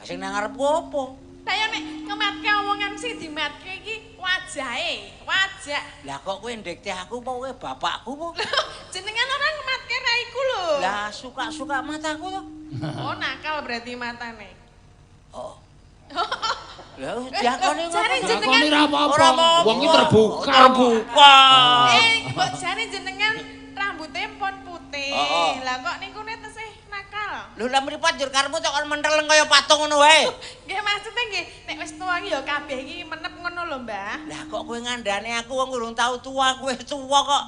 sing nang ngarepku apa? Saya nek ngematke omongan sing dimatke iki wajahe, wajah. Lah kok kowe ndekte aku apa kowe bapakku po? Jenengan orang ngematke raiku lho. Lah suka-suka mataku to. Oh, nakal berarti matane. Oh. Lah diakoni jare jenengan Lakoni ra apa-apa. ora mau. Wong iki terbuka. Terbuka. mbok jare jenengan rambutnya pon putih. Oh. Lah kok niku tesih nakal. Lho lah mripat njur karepmu kok menteleng kaya patung ngono wae. Nggih maksudnya nggih nek wis tuwa iki ya kabeh iki menep ngono lho, Mbah. Lah kok kowe ngandani aku wong urung tau tua, kowe tua kok.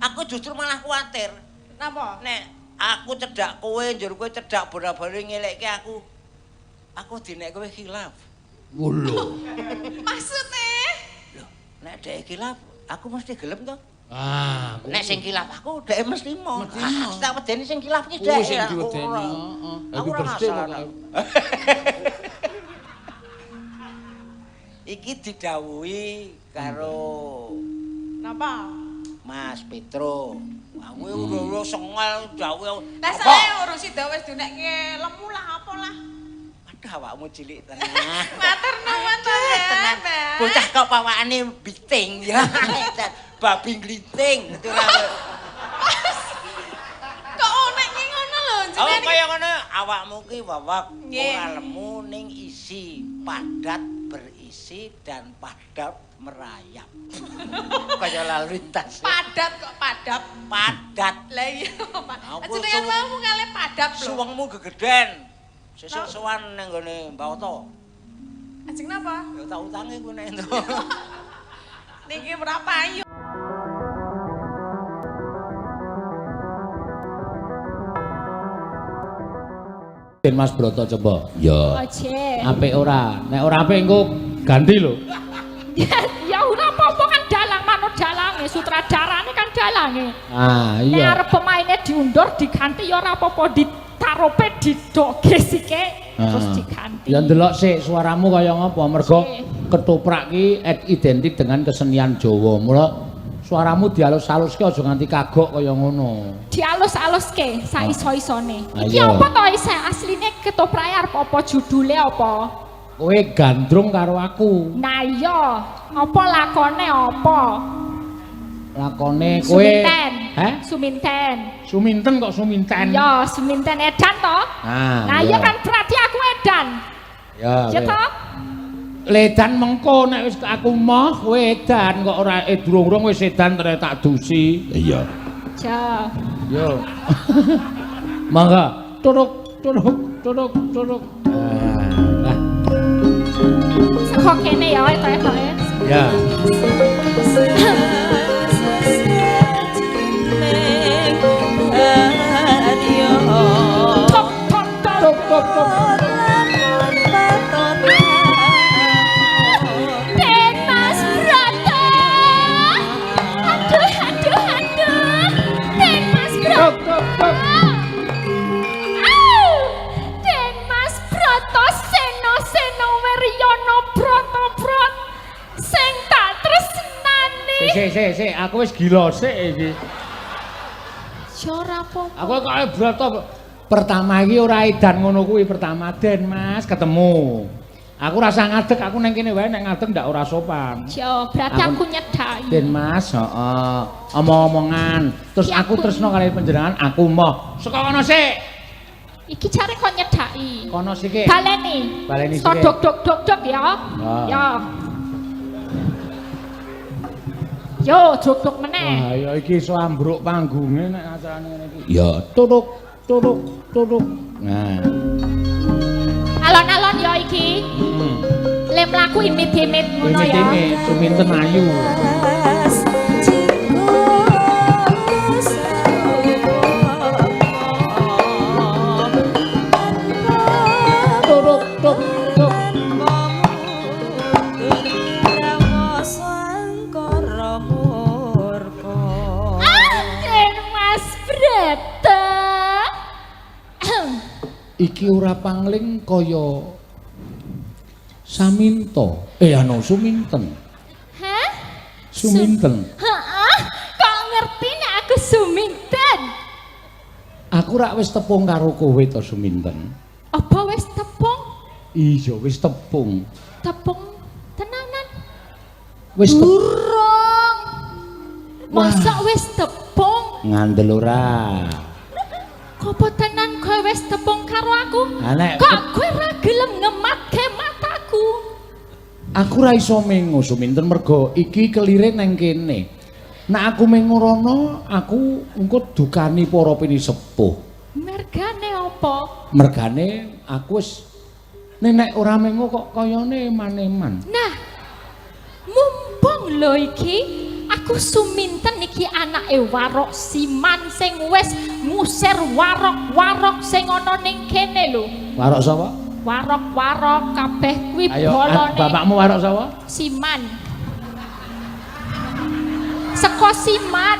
Aku justru malah kuwatir. Napa? Nek aku cedak kowe njur kowe cedak bola-bali ngelekke aku. Aku dinek kowe khilaf. Lho. Maksudnya? Lho, nek dhek khilaf aku mesti gelem to. Ah, Nek sing khilaf aku dhek mesti mau. Mesti mau. Tak wedeni sing khilaf iki kuwi dhek. sing Aku diwedeni. ora. Heeh. Aku Happy ora birthday masalah. kok. Iki didhawuhi karo Napa? Mas Petro. Wah, kowe ora sengel dawuh. Lah saya urusi wis dinekke lemu lah apa lah. Aduh awakmu cilik tenan. Matur nuwun to, Tenan. Mbah. Bocah kok pawakane biting ya. Babi gliting itu ora. Kok onek ki ngono lho Oh jenengan. kaya ngono awakmu ki wawak Nggih. ora lemu ning isi, padat berisi dan padat merayap. Kaya lalu lintas. Padat kok padap. Padat. Lah iya, Pak. Aku Jenengan suwung- mau kalih padap lho. Suwengmu gegeden. Sesuk sowan ning gone Mbak Oto. Ajeng napa? Ya tak utangi kowe nek ento. Niki berapa ayo? Mas Broto coba. Ya. Oje. Apik ora? Nek ora apik engko ganti lho. Ya ora apa-apa kan dalang manut dalange, sutradarane kan dalange. Ah, Nek iya. arep pemainnya diundur diganti ya ora apa-apa ditarope didoge sike terus diganti. Ya ndelok sik suaramu kaya ngapa mergo Sik. ketoprak ki identik dengan kesenian Jawa. Mula suaramu dialus-aluske aja nganti kagok kaya ngono. Dialus-aluske saiso-isone. Iki Ayo. apa to isih asline ketoprake arep apa judule apa? Kowe gandrung karo aku. Nah iya, apa lakone apa? Lakone kowe Suminten. Heh? Suminten. Suminten kok Suminten? Ya, Suminten edan to? Nah iya kan berarti aku edan. Ya. Ya kowe. to? Ledan mengko nek wis aku moh kowe edan kok ora durung-durung wis edan terus tak dusi. Iya. Ja. Yo. Mangga turuk. Nah. Kok kene ya etok-etoke. Ya. Tok tok tok. Den Mas Broto. Aduh. Den Mas Broto. Au! Den Mas Broto Seno Weryono Broto. Sing tak tresnani. Sik, aku wis gila sik iki. Ya ora apa-apa. Aku kok broto pertama iki ora edan ngono kuwi pertama Den Mas ketemu. Aku rasa ngadeg aku nang kene wae nek ngadeg ndak ora sopan. Ya, berarti Aku- aku nyedaki. Den Mas, heeh. Omong-omongan. Terus Ya, aku aku- tresno kali panjenengan, aku moh. Saka kono sik. Iki jare kok nyedaki. Kono sik. Baleni. Baleni Kok sik. dok ya. Ah. Ya. Yo, dok meneh. Wah, ya iki iso ambruk panggunge nek acarane ngene iki. Ya, turuk. Nah. Alon-alon ya iki. Le mlaku imit-imit ngono ya. Ini Suminten ayu. Turuk. Den Mas Broto. Iki ora pangling kaya Saminto. Suminten. Hah? Suminten. Heeh. Kok ngerti nek aku Suminten? Aku rak wis tepung karo kowe to Suminten. Apa wis tepung? Iya, wis tepung. Tepung tenanan. Wis Durung. Masa wis tepung? ngandel ora. Apa tenan kowe wis tepung karo aku? Nek Kok kowe ora gelem ngematke mataku? aku ra iso mengo Suminten mergo iki kelire nang kene. Nek aku mengo rono, aku engko dukani para pinisepuh. Mergane apa? Mergane aku wis nek ora mengo kok kayane eman-eman. Nah, mumpung lho iki aku Suminten iki anake Warok Siman sing wis ngusir warok-warok sing ana ning kene lho. Warok sapa? Warok-warok kabeh kuwi Ayo, bolone. bapakmu warok sapa? Siman. Seko Siman.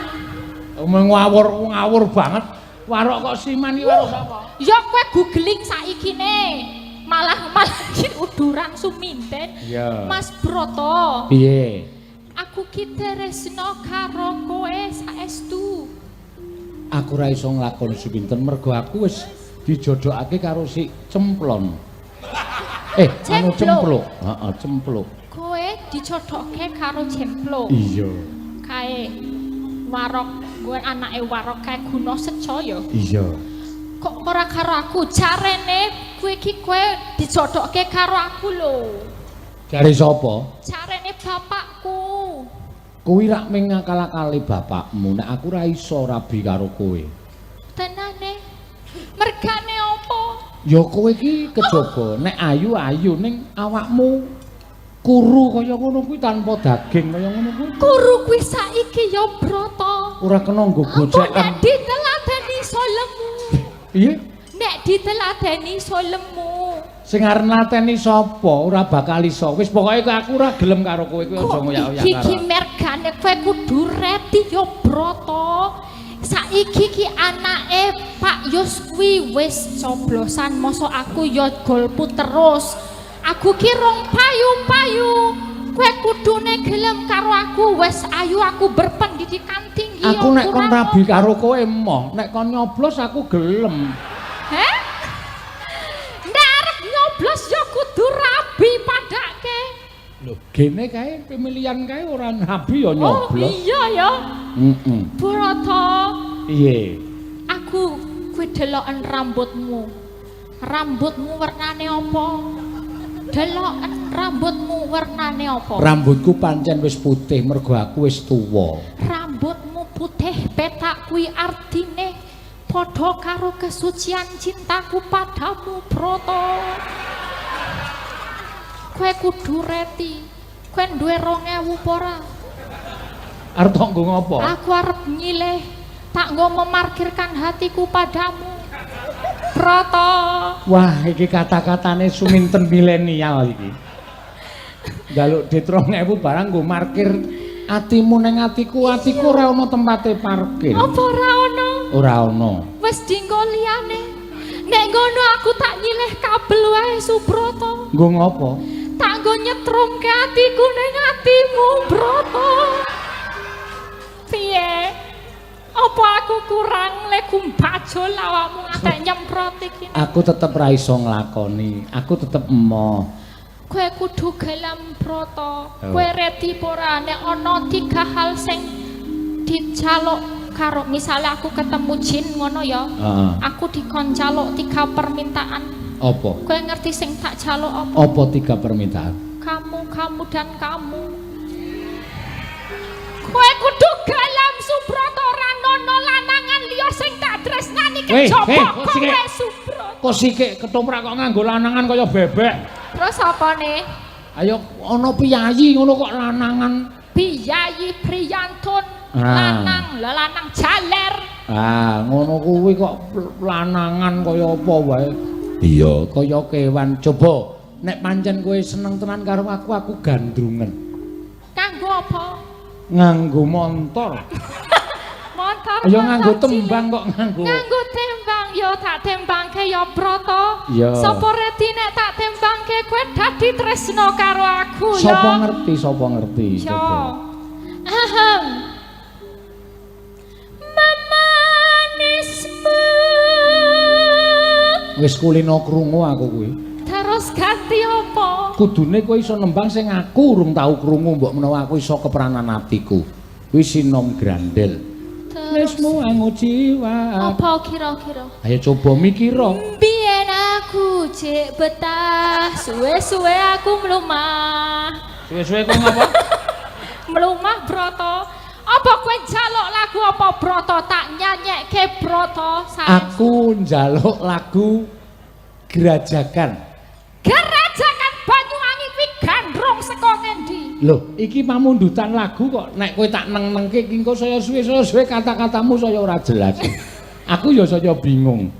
Ngawur banget. Warok kok Siman iki warok sapa? Ya kowe googling saikine. Malah iki uduran Suminten. Iya. Mas Broto. Piye? Aku ki tresno karo kowe saestu. Aku ra iso nglakoni Suminten mergo aku wis dijodhokake karo si Cemplon. Anu Cempluk. Heeh, Cempluk. Kowe dicodhokke karo Jempluk. Iya. Kae Warok, gue anake Warok kae Guna Secaya. Iya. Kok ora karo aku? Jarene kowe iki kowe dicodhokke karo aku lho. Jare sapa? Jarene bapakku. Kuwi rak ming ngakal-akali bapakmu. Nek aku ra iso rabi karo kowe. Tenane. Mergane apa? Ya kowe iki kejaba nek ayu-ayu ning awakmu kuru kaya ngono kuwi tanpa daging kaya ngono kuwi. Kuru kuwi saiki ya Broto. Ora kena nggo Apa nek gojekan. diteladeni solemu? Piye? Nek diteladeni solemu. Sing arep lateni sapa? Ora bakal iso. Wis pokoke aku ora gelem karo kowe kuwi aja ngoyak-oyak karo. Iki mergane kowe kudu reti ya Broto. Saiki ki anake Pak Yus kuwi wis coblosan mosok aku ya golpu terus. Aku ki rong payu-payu. Kowe kudune gelem karo aku wis ayu aku berpendidikan tinggi. Aku nek kon rabi karo kowe emoh, nek kon nyoblos aku gelem. Heh? Nek arep nyoblos ya kudu rabi padake. Lho, gene kae pemilihan kae ora rabi ya Oh nyoblos. iya ya. Heeh. Broto. Piye? Aku kuwi deloken rambutmu. Rambutmu warnane apa? Deloken rambutmu warnane apa? Rambutku pancen wis putih mergo aku wis tuwa. Rambutmu putih petak kuwi artine padha karo kesucian cintaku padamu, Broto. Kowe kudu reti. Kowe duwe 2000 apa ora? Arep tok nggo ngopo? Aku arep nyilih, tak nggo memarkirkan hatiku padamu. Broto. Wah, iki kata-katane Suminten milenial iki. Njaluk dit 2000 barang nggo markir atimu ning atiku ora ana tempate parkir. Apa ora ono? Ora ana. Wis dinggo liyane. Nek ngono aku tak nyilih kabel wae Subroto. Nggo ngopo? Tak nggo nyetrumke atiku ning atimu, Broto. Piye? Apa aku kurang leku bajul awakmu ngatek nyemprot iki? Aku tetep ra iso nglakoni. Aku tetep emoh. Kowe kudu gelem, Broto. Oh. Kowe reti ora nek ana 3 hal sing dicaluk karo misalnya aku ketemu jin ngono ya. Heeh. Aku dikon caluk 3 permintaan. Apa? Kowe ngerti sing tak caluk apa? Apa 3 permintaan? Kamu dan kamu. Kowe kudu gelem Subroto ora ono lanangan liya sing tak tresnani kejaba kowe Subroto. Kok sikik ketoprak kok nganggo lanangan kaya bebek. Terus apane? Ayo ana piyayi ngono kok lanangan. Biyayi Priyantun lanang jaler. Ah, ngono kuwi kok lanangan kaya apa wae. Iya, kaya kewan. Coba nek pancen kowe seneng tenan karo aku gandrungen. Kanggo apa? Nganggo montor. Motor. Ayo nganggo tembang kok nganggo. Nganggo tembang yo tak tembangke yo Broto. Iya. Sapa reti nek tak tembangke kowe dadi tresno karo aku yo. Sapa ngerti? Yo. Coba. Ahem. Memanismu. Wis kulino krungu aku kuwi. Terus terus ganti apa? Kudune kowe iso nembang sing aku urung tau krungu mbok menawa aku iso keperanan atiku. Kuwi sinom grandel. Wesmu angu jiwa. Apa kira-kira? Ayo coba mikira. Biyen aku cek betah, suwe-suwe aku mlumah. Suwe-suwe kowe ngapa? Mlumah Broto. Apa kowe njaluk lagu apa Broto tak nyanyekke Broto? Aku njaluk lagu Gerajakan. Gerajakan Banyuwangi kuwi gandrung saka ngendi? Loh, iki pamundutan lagu kok nek kowe tak neng-nengke iki engko saya suwe-suwe kata-katamu saya ora jelas. Aku ya saya bingung.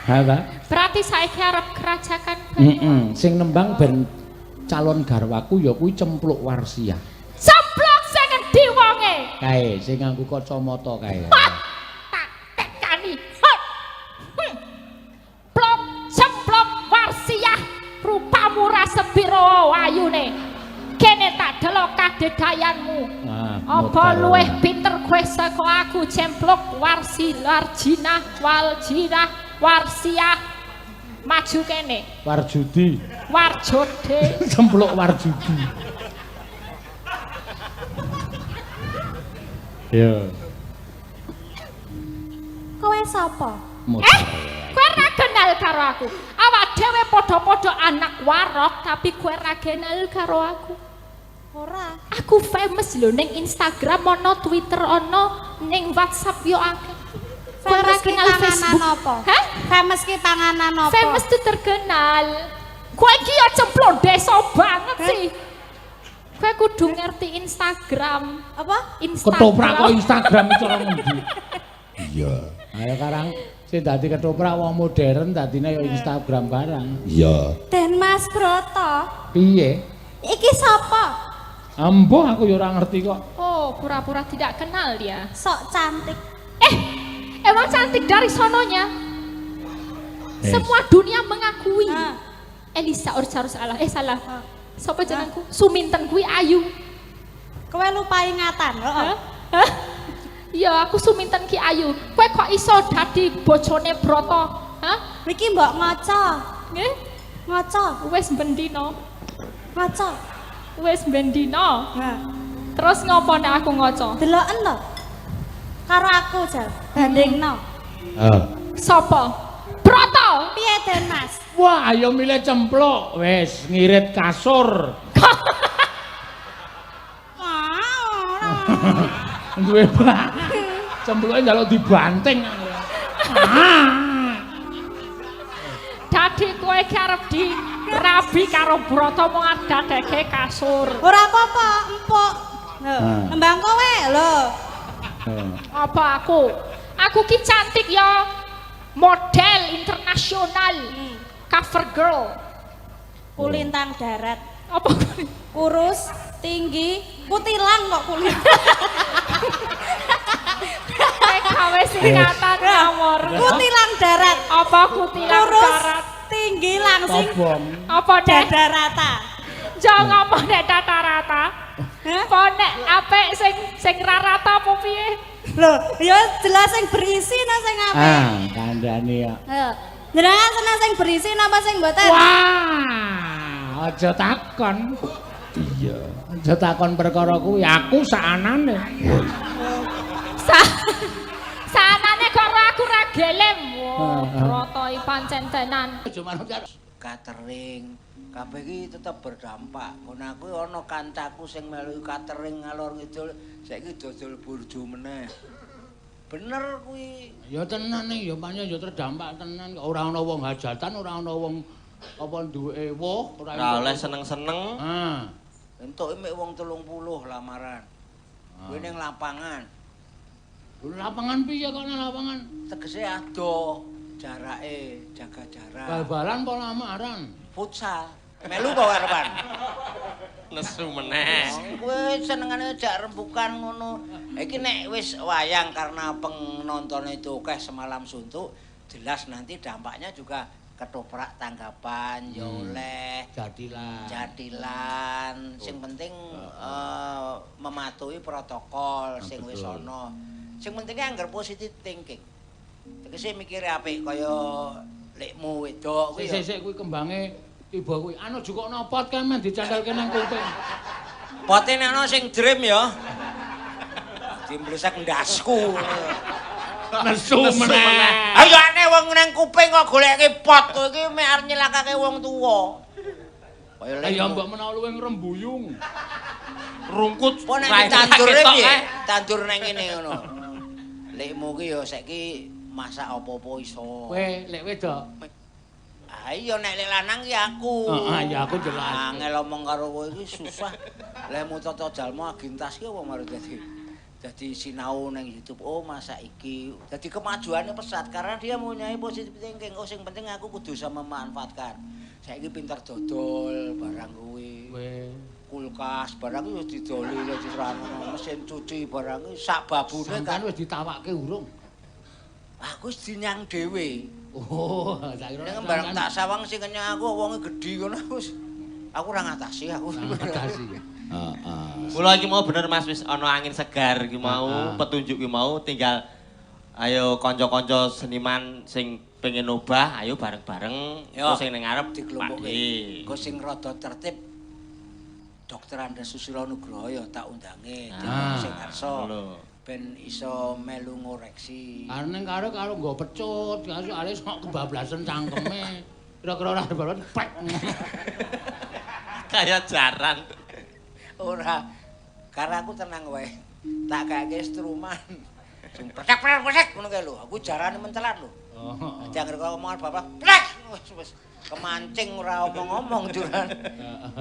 Ha ta? Berarti saiki arep Gerajakan Banyuwangi. Sing nembang ben calon garwaku ya kuwi Cempluk Warsiah. Cempluk sing endi wonge? Kae sing nganggo kacamata kae. Tak tekani. Plok Cempluk Warsiah rupamu ra sepiro ayune. Kene tak delok kadedayanmu. Apa luwih pinter kowe saka aku Cempluk Warsiah Warsiah maju kene. Warjudi. Warjode. Cempluk Warjudi. Ya. Kowe sapa? Motor. Kowe ra kenal karo aku. Awak dhewe padha-padha anak warok tapi kowe ra kenal karo aku. Ora. Aku famous lho ning Instagram ono, Twitter ono, ning WhatsApp yo akeh. Kowe ra kenal Facebook apa? Hah? Famous ki panganan apa? Famous tuh terkenal. Kowe iki yo cemplung desa banget sih. Kowe kudu ngerti Instagram. Apa? Instagram. Ketoprak kok Instagram iki cara ngendi? Iya. Ayo karang sing dadi ketoprak wong modern dadine yo Instagram barang. Iya. Den Mas Broto. Piye? Iki sapa? Ambo aku yo ora ngerti kok. Oh, pura-pura tidak kenal dia. Sok cantik. Emang cantik dari sononya. Semua dunia mengakui. Elisa harus salah. Salah. Sapa jenengku? Suminten kuwi ayu. Kowe lupa ingatan, heeh. Hah? Iya, aku Suminten ki ayu. Kowe kok iso dadi bojone Broto? Hah? Iki mbok ngaca. Nggih? Ngaca. Wis bendina. Ngaca. Wis bendina. Ha. Terus ngopo nek aku ngaca? Deloken to. Karo aku jal, bandingno. Sapa? Broto. Piye Den Mas? Wah, ayo milih Cempluk. Wis ngirit kasur. Duwe bak. Cempluke njaluk dibanting. Dadi kowe iki arep dirabi karo Broto mung dadeke kasur. Ora apa-apa, empuk. Nembang kowe lho. Apa aku? Aku ki cantik ya. Model internasional. Cover girl. Kulintang darat. Apa? Kurus, tinggi, kutilang kok kulit. Gawe singkatan ngawur. Kutilang darat. Apa kutilang Kurus, darat? tinggi langsing. Apa deh? Dada rata. Jangan ngomong nek dada rata. Apa nek apik sing ra rata apa piye? Loh, ya jelas sing berisi nang sing apik. Kandhane ya. Jenengan seneng sing berisi napa sing mboten? Wah, aja takon. Iya. Aja takon perkara kuwi, aku saanane. Saanane karo aku ra gelem. Wah, Broto iki pancen tenan. Catering kabeh iki tetep berdampak. Kon aku ana kancaku sing melu catering ngalor ngidul, saiki dodol burjo meneh. Bener kuwi. Ya tenan nih, ya pancen ya terdampak tenan. Ora ana wong hajatan, ora ana wong apa duweke woh, ora oleh seneng-seneng. Entuk mek wong 30 lamaran. Kuwi ning lapangan. Lapangan piye kok nang lapangan? Tegese ado jarake, jaga jarak. Bal-balan apa lamaran? Futsal. Melu apa karepan? Nesu meneh. Kowe senengane jak rembukan ngono. Iki nek wis wayang karena penonton itu akeh semalam suntuk, jelas nanti dampaknya juga ketoprak tanggapan ya oleh jadilan. Sing penting mematuhi protokol sing wis ana. Sing penting anggar positive thinking. Tegese mikire apik kaya lekmu wedok kuwi. Sik kuwi kembange Tiba kuwi anu jukokno pot kan men dicandalke nang kuping. Pote nek ana sing dream ya. Dimblesek ndasku. Nesu meneh. Ayo aneh wong nang kuping kok goleke pot kowe iki mek arep nyelakake wong tuwa. Kaya lek Ya mbok menawa luwih ngrembuyung. Rungkut. apa nek ditandure piye? Tandur nang kene ngono. Lekmu ki ya saiki masak apa-apa iso. Kowe lek wedok. Ah iya nek lek lanang ki aku. Heeh, ya aku jelas. Angel omong karo kowe iki susah. Lekmu tata jalma agintas ki apa mari dadi sinau nang YouTube. Oh, masak iki. Dadi kemajuannya pesat karena dia mempunyai positive thinking. Oh, sing penting aku kudu bisa memanfaatkan. Saiki pintar dodol barang kuwi. Kulkas barang wis didoli lho disrano mesin cuci barang sak babune kan wis ditawakke urung. Aku wis dinyang dhewe. Oh, saiki nek barang tak sawang sing kenyang aku wonge gedhi ngono wis. Aku ora ngatasi aku. Ngatasi. Mula iki mau bener Mas wis ana angin segar iki mau, petunjuk iki mau tinggal ayo kanca-kanca seniman sing pengen nobah, ayo bareng-bareng terus sing ning ngarep dikelompokke. Engko sing rada tertib Dr. Andes Susilo Nugroho ya tak undange sing karso ben iso melu ngoreksi. Karena karo nggo pecut, soalnya sok kebablasan cangkeme. Kira-kira ora baron pek. Kayak jaran. Ora. Karena aku tenang wae. Tak kakek instrumen. Sing presek ngono kae lho. Aku jarane mencelat lho. Oh. Jangan kok omongan bapak. Plek. Wis kemancing ora omong-omong duran.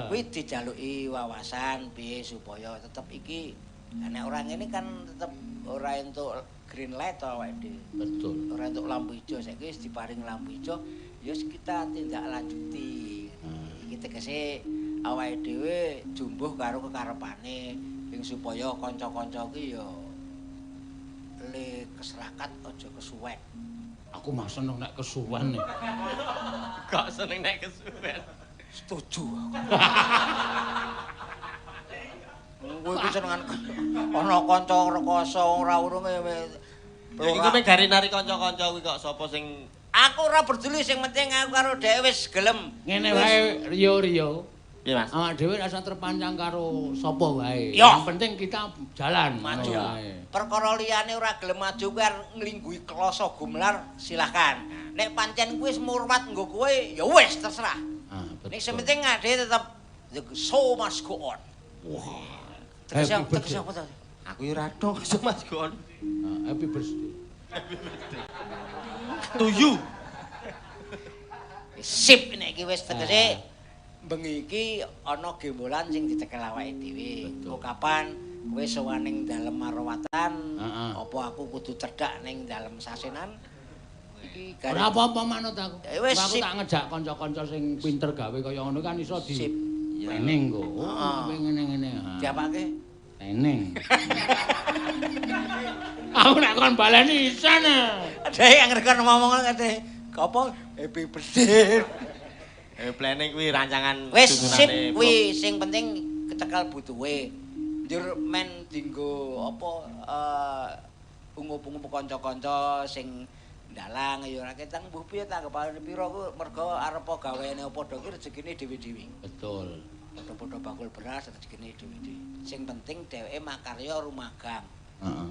Kuwi dijaluki wawasan piye supaya tetep iki nek ora ngene kan tetep ora entuk green light to awake dhewe. Betul. Ora entuk lampu ijo, saiki wis diparing lampu ijo, ya kita tindak lanjuti. Iki tegese awake dhewe jumbuh karo kekarepane ing supaya kanca-kanca ki ya le keserakat aja kesuwek. Aku mah seneng nek kesuwen. Kok seneng nek kesuwen. Setuju aku. Kowe iki senengan ana kanca rekoso ora urunge. Iki kowe gari nari kanca-kanca kuwi kok sapa sing aku ora peduli sing penting aku karo dhek wis gelem. Ngene wae Rio. Piye Mas? Awak dhewe rasa terpancang karo sapa wae. Yang penting kita jalan maju. Perkara liyane ora gelem maju kuwi nglingguhi kloso gumelar silahkan. Nek pancen kuwi wis murwat nggo kowe ya wis terserah. Nek sing penting ade tetep the show must go on. Wah. Tegese apa to? Aku yo ora dong Mas Gon. Happy birthday. To you. Sip nek iki wis tegese bengi iki ana gembolan sing ditekel awake dhewe. Engko kapan kowe sowan ning dalem Marawatan, apa aku kudu cedhak ning dalem Sasenan? Iki ora apa-apa manut aku. Wis aku tak ngejak kanca-kanca sing pinter gawe kaya ngono kan iso di training kok. Oh, ngene-ngene. Diapake? Training. Aku nek kon baleni isan. Dhewe anggere kon ngomong ngene. Apa happy birthday. Planning kuwi rancangan wis sip kuwi sing penting ketekel butuhe. Njur men dinggo apa ungup-ungup kanca-kanca sing ndalang ya ora ketang mbuh piye tanggepane pira ku mergo arep gaweane padha ki rezekine dhewe-dhewe. Betul. Padha-padha bakul beras rezekine dhewe-dhewe. Sing penting dheweke makarya rumagang. Heeh.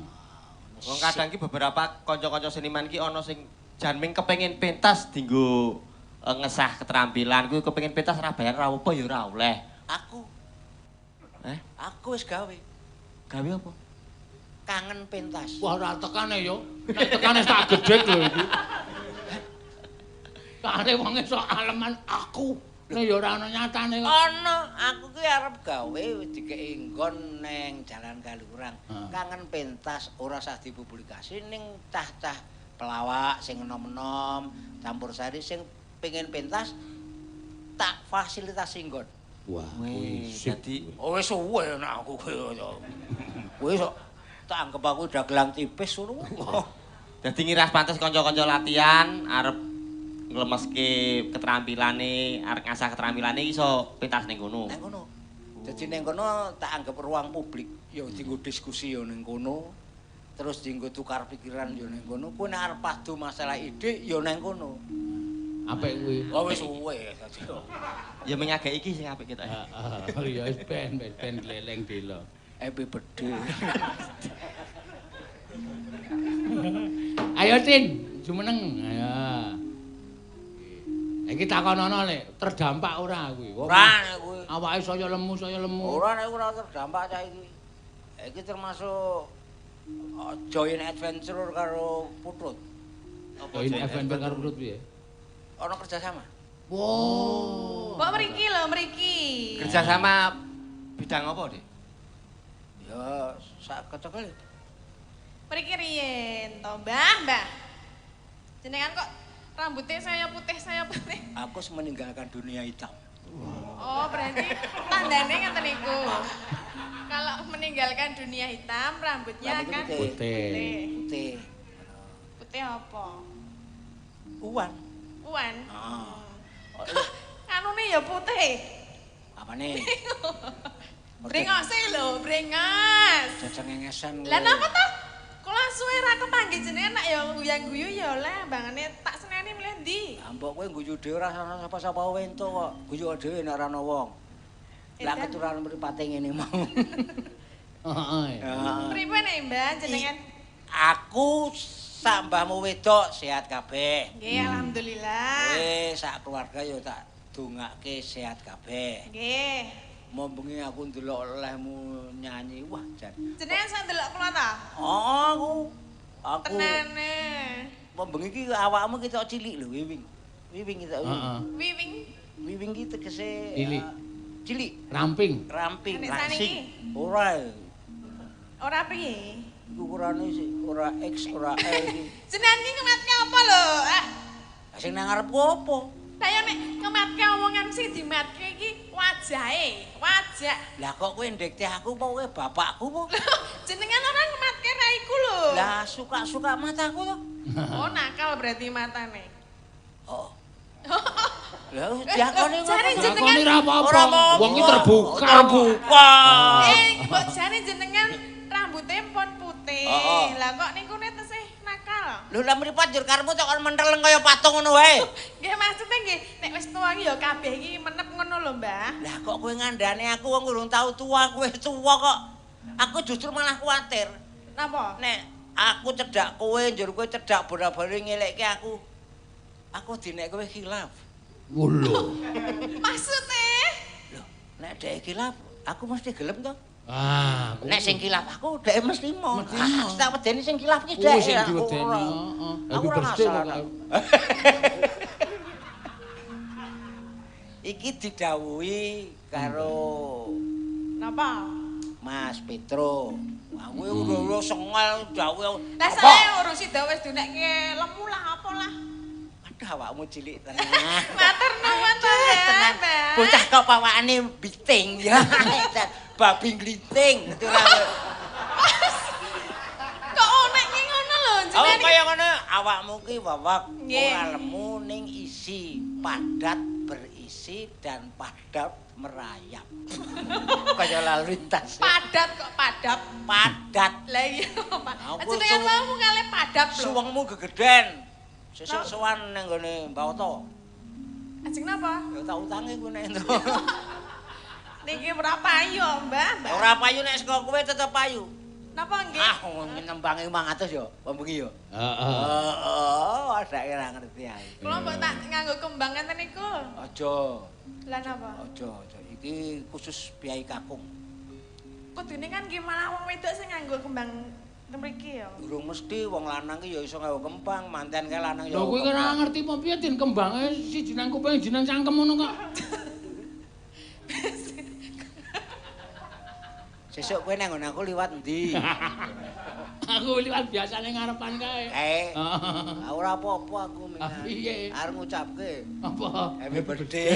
Wong kadang ki beberapa kanca-kanca seniman ki ana sing jan ming kepengin pentas dinggo ngesah keterampilan kuwi kepengin pentas ora bayar ora apa ya ora oleh. Aku. Aku wis gawe. Gawe apa? Kangen pentas. Wah ora tekane yo. Nek tekane tak gedhet lho iki. Kare wong iso aleman aku. Nek yo ora ana nyatane kok. Ana, aku ki arep gawe dikeki nggon ning Jalan Kalurang. Kangen pentas ora usah dipublikasi ning cah-cah pelawak sing enom-enom, campursari sing pengen pentas tak fasilitasi nggon. Wah, dadi wis suwe nek aku wis tak anggap aku dagelang tipis ngono. Dadi ngiras pantes kanca-kanca latihan arep nglemeske keterampilane, arep ngasah keterampilane iso pentas ning kono. Ning kono. Dadi ning kono tak anggap ruang publik, ya dienggo diskusi ya ning kono. Terus dienggo tukar pikiran ya ning kono. Kuwi nek arep padu masalah ide ya ning kono. Apik kuwi. Oh wis suwe dadi. Ya mengagak iki sing apik kita. Heeh. Ya wis ben leleng dela. Epi bedhe. Ayo Tin, jumeneng. Ayo. Iki takonono lek terdampak ora kuwi. Ora nek kuwi. Awake saya lemu. Ora nek ora terdampak cah iki. Iki termasuk join adventure karo Putut. Join adventure karo Putut piye? Ana kerjasama. Wow. Mbok mriki lho, mriki. Kerja sama bidang apa, Dik? Ya sak kecekel. Mriki riyen to, Mbah. Jenengan kok rambutnya saya putih. Aku meninggalkan dunia hitam. Oh, berarti tandane ngeten niku. Kalau meninggalkan dunia hitam, rambutnya Rambutnya akan putih. Putih. Putih apa? Uwan. Uwan. Ah. Kanune ya putih. Apane? Brengose lho, brengos. Cecengengesan. Lah napa to? Kula suwe ra kepanggih jenengan nak ya guyang-guyu ya oleh bangane tak seneni milih ndi. Mbok kowe guyu dhewe ora ana sapa-sapa wento kok. Guyu dhewe nek ora ana wong. Lah keturunan mripate ngene mau. Heeh. Pripun nek Mbah jenengan? Aku sak mbahmu wedok sehat kabeh. Nggih, alhamdulillah. Kowe sak keluarga ya tak dongake sehat kabeh. Nggih. Mau bengi aku ndelok olehmu nyanyi, wah jan. Jenengan sak ndelok kula ta? Oh, aku Tenane. mau bengi iki awakmu kita cilik lho, wiwing. Wiwing kita. Heeh. Wiwing. Wiwing iki tegese Cilik. Cilik, Ramping. ramping, Nek saniki Ora. ora piye? Iku ukurane sik ora X, ora L iki. Jenengan iki ngematke apa lho? Sing nang ngarepku apa? Lah ya nek ngematke omongan sing dimatke iki wajahe, wajah. Lah kok kowe ndekte aku apa kowe bapakku apa? Jenengan ora ngematke raiku lho. Lah suka-suka mataku to. Oh, nakal berarti matane. Oh. Lah diakoni Jare ngono. jenengan Lakoni ra apa-apa. Ora apa-apa. Wong iki terbuka. Terbuka. mbok jane jenengan rambutnya pun putih. Oh. Lah kok niku tesih nakal. Lho lah mripat njur karepmu kok menteleng kaya patung ngono wae. Nggih maksudnya nggih nek wis tuwa iki ya kabeh iki menep ngono lho, Mbah. Lah kok kowe ngandani aku wong urung tau tua, kowe tua kok. Aku justru malah kuwatir. Napa? Nek aku cedak kowe njur kowe cedak bola-bali ngelekke aku. Aku dinek kowe khilaf. Wulo. Maksudnya? Lho, nek dhek khilaf, aku mesti gelem to. Ah, Nek sing khilaf aku dhek mesti mau. Mesti mau. Tak wedeni sing khilaf ki kuwi dhek. sing Aku diwedeni. ora. Heeh. Aku Aku ora bersih masalah. kok. Iki didhawuhi karo Napa? Mas Petro. Aku ora sengel dawuh. Lah saya urusi dawa wis dinekke lemu lah apa lah. Aduh awakmu cilik tenan. Matur nuwun to, Tenan. Mbah. Bocah kok pawakane biting ya. Babi nglinting. Kok onek ki ngono lho Oh jenengan. kaya ngono awakmu ki wawak Nggih. ora lemu ning isi, padat berisi dan padat merayap. Kaya lalu lintas. Padat kok padap. Padat. Lah iya, Pak. Aku Jenengan suwung- mau ngale padap lho. Suwengmu gegeden. Sesuk sowan ning gone Mbak Oto. Ajeng napa? Ya tak utangi kuwi nek entuk. Niki ora payu, Mbah. Ora payu nek saka kowe tetep payu. Napa nggih? Ah, nembangi 500 ya, pembengi ya. Heeh. Oh, adake ora ngerti ae. Kula mbok tak nganggo kembang ngeten niku. Aja, Lah napa? aja. Iki khusus Piai Kakung. Kudune kan nggih malah wong wedok sing nganggo kembang mriki ya. Durung mesti wong lanang ki ya iso nggawa kembang, manten kae lanang ya. Lho kuwi ora ngerti apa piye Din kembange siji nang kuping siji nang cangkem ngono kok. Sesuk kowe nang nggon aku liwat endi? Aku liwat biasane ngarepan kae. Heeh. Ora apa-apa aku Ah, minat. piye? Arep ngucapke Apa? happy birthday.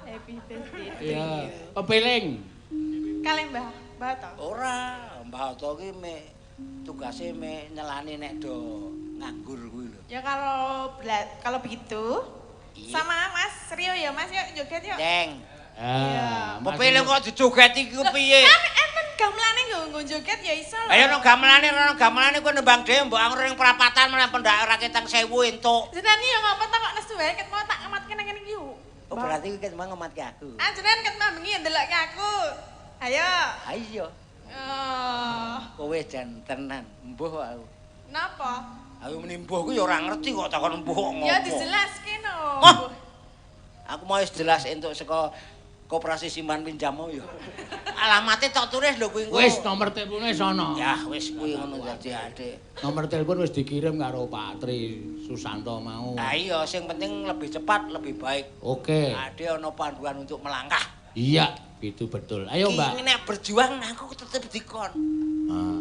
Happy birthday. Iya, pepeling. Kali Mbah, Mbah to. Ora, Mbah Oto ki mek tugase mek nyelani nek do nganggur kuwi lho. Ya kalau begitu Iya. sama Mas Rio ya Mas yuk joget yuk. Ceng, Ah, pepele kok dijogeti ki piye? Kan enten gamelane nggo joget ya iso lho. Ayo no gamelane kowe nembang dhewe mbok angur ning perapatan meneh pendak raketang 1000 entuk. Jenengan iki ya ngapa tak kok nesu wae ket mau tak ngematke nang ngene iki yo. Oh berarti kowe ket mau ngematke aku. Ah jenengan ket mau bengi ndelokke aku. Ayo. Ayo. Oh. Kowe jan tenan, mbuh aku. Napa? Aku muni mbuh ku ya ora ngerti kok takon mbuh kok ngopo. Ya dijelaske no. Aku mau wis jelas entuk saka Koperasi Simpan Pinjam mau ya. Alamate tak tulis lho kuwi. Wis nomor telepone sono. Ya wis kuwi ngono dadi adik. Nomor telepon wis dikirim karo Pak Tri Susanto mau. Nah iya sing penting lebih cepat lebih baik. Oke. Adik ana panduan untuk melangkah. Iya, itu betul. Ayo, Mbak. Nek berjuang aku tetep dikon.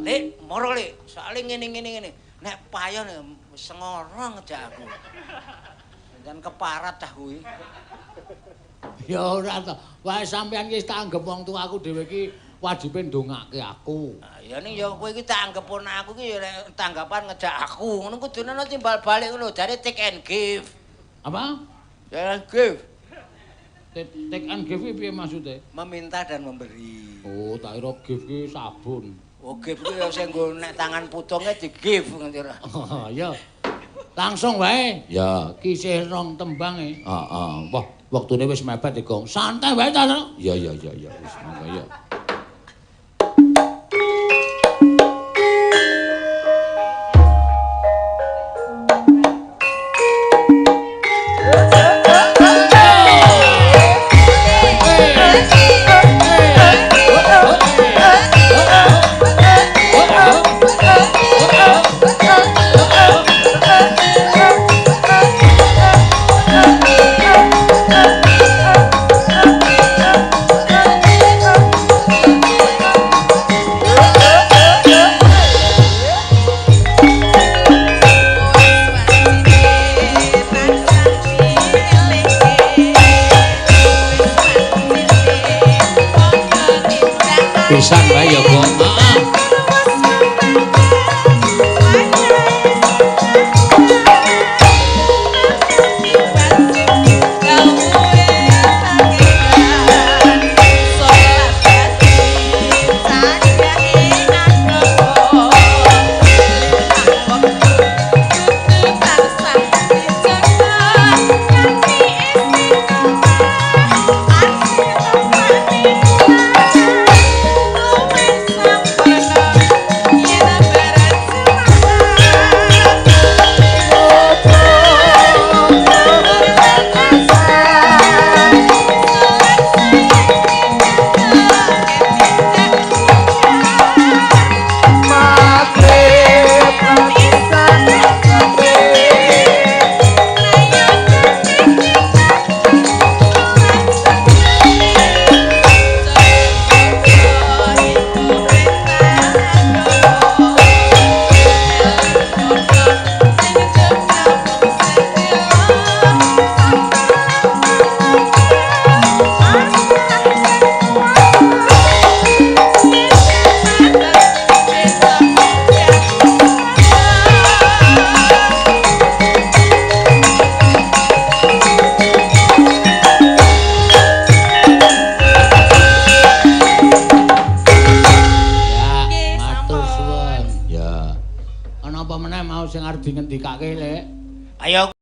Lek, moro Lek, soalé ngene. Nek payon sengoro ngejak aku. Dan keparat dah kuwi. Ya ora to. Wae sampean iki tak anggap wong tuaku dhewe iki wajibe ndongake aku. Ya ning ya kowe iki tak anggap ana aku iki ya tanggapan ngejak aku. Ngono kudune ana timbal balik ngono, jare take and give. Apa? Take and give. Take and give piye maksude? Meminta dan memberi. Oh, tak kira give ki sabun. Oh, give ki ya sing nggo nek tangan putunge di give ngerti ora? Oh, ya. Langsung wae. Ya, ki isih rong tembang e. Heeh. Wah, wektune wis mepet iki, Gong. Santai wae ta, Tru? Ya, wis monggo ya. Pisan wae ya, Gong. Ana apa meneh mau sing arep dingendikake, Lek? Ayo